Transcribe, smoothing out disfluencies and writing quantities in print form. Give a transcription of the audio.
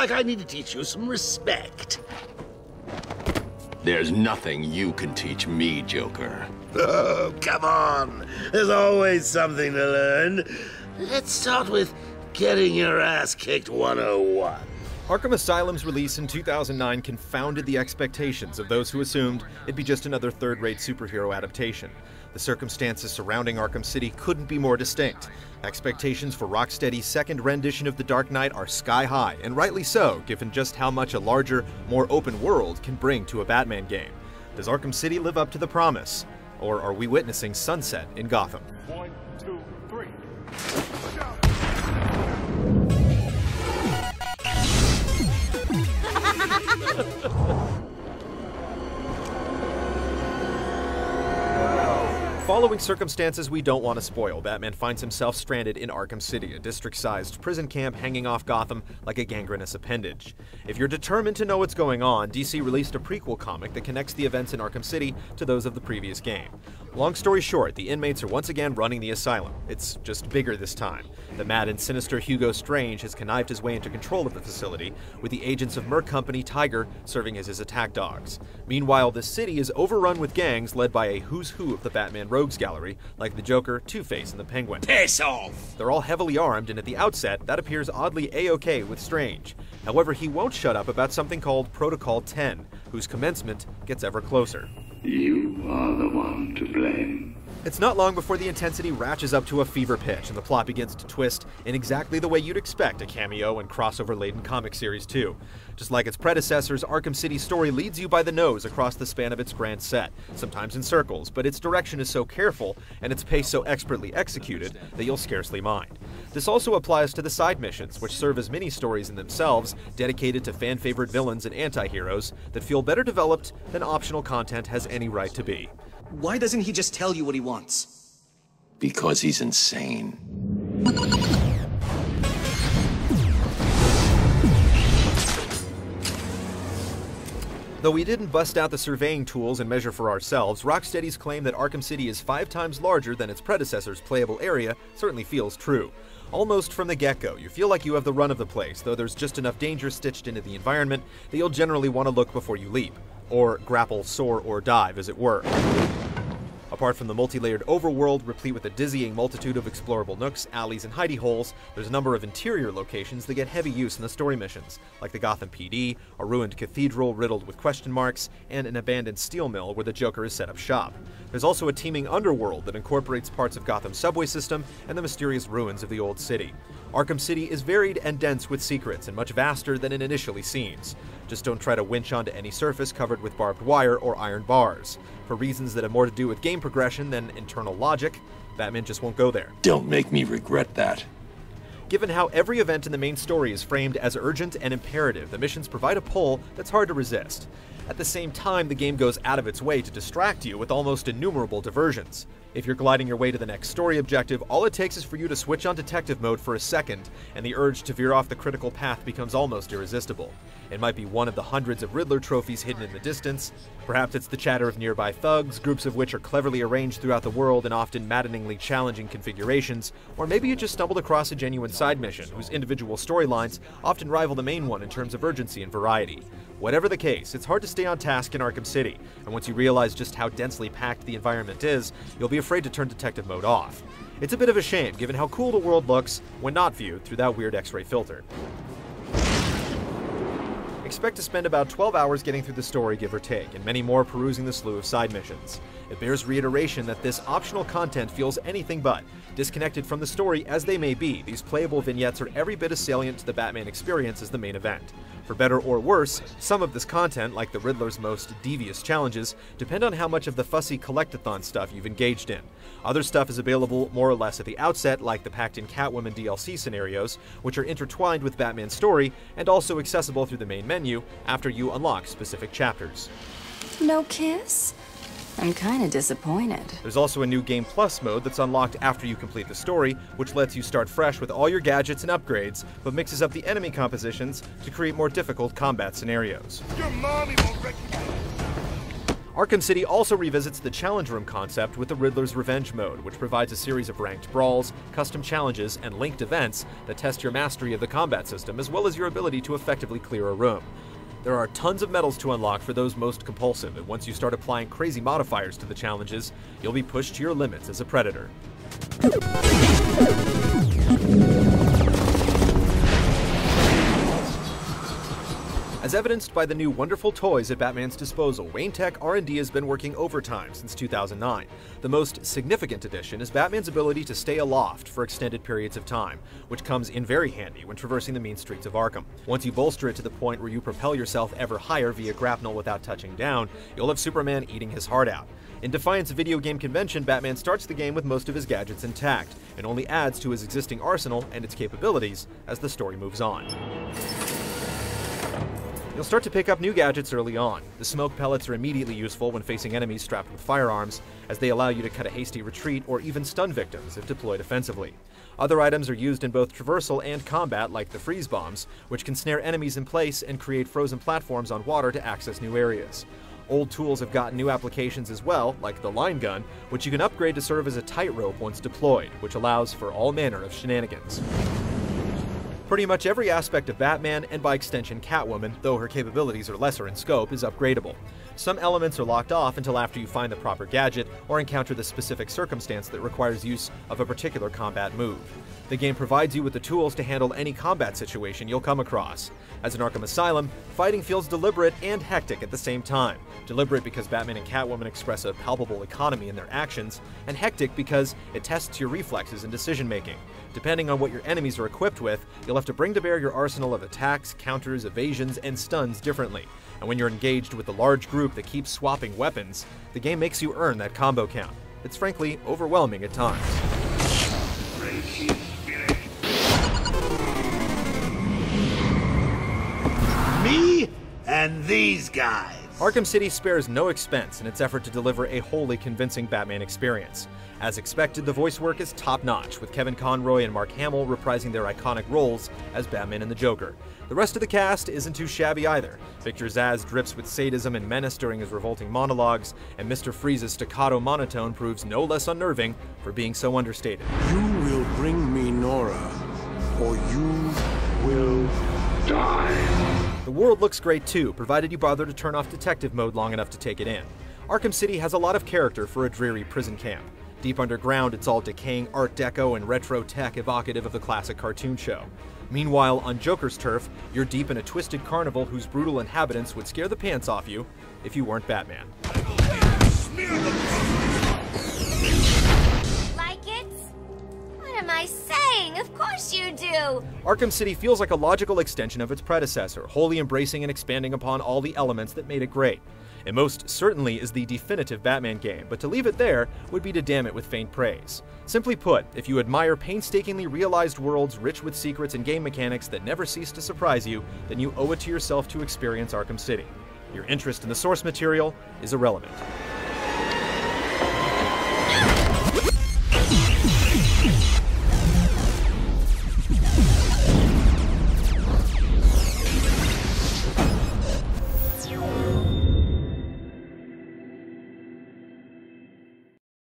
like I need to teach you some respect. There's nothing you can teach me, Joker. Oh, come on. There's always something to learn. Let's start with getting your ass kicked 101. Arkham Asylum's release in 2009 confounded the expectations of those who assumed it'd be just another third-rate superhero adaptation. The circumstances surrounding Arkham City couldn't be more distinct. Expectations for Rocksteady's second rendition of The Dark Knight are sky high, and rightly so, given just how much a larger, more open world can bring to a Batman game. Does Arkham City live up to the promise? Or are we witnessing sunset in Gotham? 1, 2, 3. Following circumstances we don't want to spoil, Batman finds himself stranded in Arkham City, a district-sized prison camp hanging off Gotham like a gangrenous appendage. If you're determined to know what's going on, DC released a prequel comic that connects the events in Arkham City to those of the previous game. Long story short, the inmates are once again running the asylum. It's just bigger this time. The mad and sinister Hugo Strange has connived his way into control of the facility, with the agents of Merc Company Tiger serving as his attack dogs. Meanwhile, the city is overrun with gangs led by a who's who of the Batman rogues gallery, like the Joker, Two-Face, and the Penguin. Piss off! They're all heavily armed, and at the outset, that appears oddly A-OK with Strange. However, he won't shut up about something called Protocol 10, whose commencement gets ever closer. You are the one to blame. It's not long before the intensity ratchets up to a fever pitch and the plot begins to twist in exactly the way you'd expect a cameo and crossover-laden comic series to. Just like its predecessors, Arkham City's story leads you by the nose across the span of its grand set, sometimes in circles, but its direction is so careful and its pace so expertly executed that you'll scarcely mind. This also applies to the side missions, which serve as mini-stories in themselves, dedicated to fan-favorite villains and anti-heroes that feel better developed than optional content has any right to be. Why doesn't he just tell you what he wants? Because he's insane. Though we didn't bust out the surveying tools and measure for ourselves, Rocksteady's claim that Arkham City is 5 times larger than its predecessor's playable area certainly feels true. Almost from the get-go, you feel like you have the run of the place, though there's just enough danger stitched into the environment that you'll generally want to look before you leap. Or grapple, soar, or dive, as it were. Apart from the multi-layered overworld, replete with a dizzying multitude of explorable nooks, alleys, and hidey holes, there's a number of interior locations that get heavy use in the story missions, like the Gotham PD, a ruined cathedral riddled with question marks, and an abandoned steel mill where the Joker has set up shop. There's also a teeming underworld that incorporates parts of Gotham's subway system and the mysterious ruins of the old city. Arkham City is varied and dense with secrets, and much vaster than it initially seems. Just don't try to winch onto any surface covered with barbed wire or iron bars. For reasons that have more to do with game progression than internal logic, Batman just won't go there. Don't make me regret that. Given how every event in the main story is framed as urgent and imperative, the missions provide a pull that's hard to resist. At the same time, the game goes out of its way to distract you with almost innumerable diversions. If you're gliding your way to the next story objective, all it takes is for you to switch on detective mode for a second, and the urge to veer off the critical path becomes almost irresistible. It might be one of the hundreds of Riddler trophies hidden in the distance. Perhaps it's the chatter of nearby thugs, groups of which are cleverly arranged throughout the world in often maddeningly challenging configurations. Or maybe you just stumbled across a genuine side mission whose individual storylines often rival the main one in terms of urgency and variety. Whatever the case, it's hard to stay on task in Arkham City, and once you realize just how densely packed the environment is, you'll be afraid to turn detective mode off. It's a bit of a shame, given how cool the world looks when not viewed through that weird X-ray filter. Expect to spend about 12 hours getting through the story, give or take, and many more perusing the slew of side missions. It bears reiteration that this optional content feels anything but. Disconnected from the story as they may be, these playable vignettes are every bit as salient to the Batman experience as the main event. For better or worse, some of this content, like the Riddler's most devious challenges, depend on how much of the fussy collectathon stuff you've engaged in. Other stuff is available more or less at the outset, like the packed-in Catwoman DLC scenarios, which are intertwined with Batman's story, and also accessible through the main menu after you unlock specific chapters. No kiss? I'm kinda disappointed. There's also a new Game Plus mode that's unlocked after you complete the story, which lets you start fresh with all your gadgets and upgrades, but mixes up the enemy compositions to create more difficult combat scenarios. Your mommy won't recognize you. Arkham City also revisits the challenge room concept with the Riddler's Revenge mode, which provides a series of ranked brawls, custom challenges, and linked events that test your mastery of the combat system as well as your ability to effectively clear a room. There are tons of medals to unlock for those most compulsive, and once you start applying crazy modifiers to the challenges, you'll be pushed to your limits as a predator. As evidenced by the new wonderful toys at Batman's disposal, Wayne Tech R&D has been working overtime since 2009. The most significant addition is Batman's ability to stay aloft for extended periods of time, which comes in very handy when traversing the mean streets of Arkham. Once you bolster it to the point where you propel yourself ever higher via grapnel without touching down, you'll have Superman eating his heart out. In defiance of video game convention, Batman starts the game with most of his gadgets intact, and only adds to his existing arsenal and its capabilities as the story moves on. You'll start to pick up new gadgets early on. The smoke pellets are immediately useful when facing enemies strapped with firearms, as they allow you to cut a hasty retreat or even stun victims if deployed offensively. Other items are used in both traversal and combat, like the freeze bombs, which can snare enemies in place and create frozen platforms on water to access new areas. Old tools have gotten new applications as well, like the line gun, which you can upgrade to serve as a tightrope once deployed, which allows for all manner of shenanigans. Pretty much every aspect of Batman, and by extension Catwoman, though her capabilities are lesser in scope, is upgradable. Some elements are locked off until after you find the proper gadget or encounter the specific circumstance that requires use of a particular combat move. The game provides you with the tools to handle any combat situation you'll come across. As in Arkham Asylum, fighting feels deliberate and hectic at the same time. Deliberate because Batman and Catwoman express a palpable economy in their actions, and hectic because it tests your reflexes and decision-making. Depending on what your enemies are equipped with, you'll have to bring to bear your arsenal of attacks, counters, evasions, and stuns differently. And when you're engaged with a large group that keeps swapping weapons, the game makes you earn that combo count. It's frankly overwhelming at times. Me and these guys. Arkham City spares no expense in its effort to deliver a wholly convincing Batman experience. As expected, the voice work is top-notch, with Kevin Conroy and Mark Hamill reprising their iconic roles as Batman and the Joker. The rest of the cast isn't too shabby either. Victor Zsasz drips with sadism and menace during his revolting monologues, and Mr. Freeze's staccato monotone proves no less unnerving for being so understated. You will bring me Nora, or you will die. The world looks great too, provided you bother to turn off detective mode long enough to take it in. Arkham City has a lot of character for a dreary prison camp. Deep underground, it's all decaying Art Deco and retro tech evocative of the classic cartoon show. Meanwhile, on Joker's turf, you're deep in a twisted carnival whose brutal inhabitants would scare the pants off you if you weren't Batman. Like it? What am I saying? Of course you do! Arkham City feels like a logical extension of its predecessor, wholly embracing and expanding upon all the elements that made it great. It most certainly is the definitive Batman game, but to leave it there would be to damn it with faint praise. Simply put, if you admire painstakingly realized worlds rich with secrets and game mechanics that never cease to surprise you, then you owe it to yourself to experience Arkham City. Your interest in the source material is irrelevant.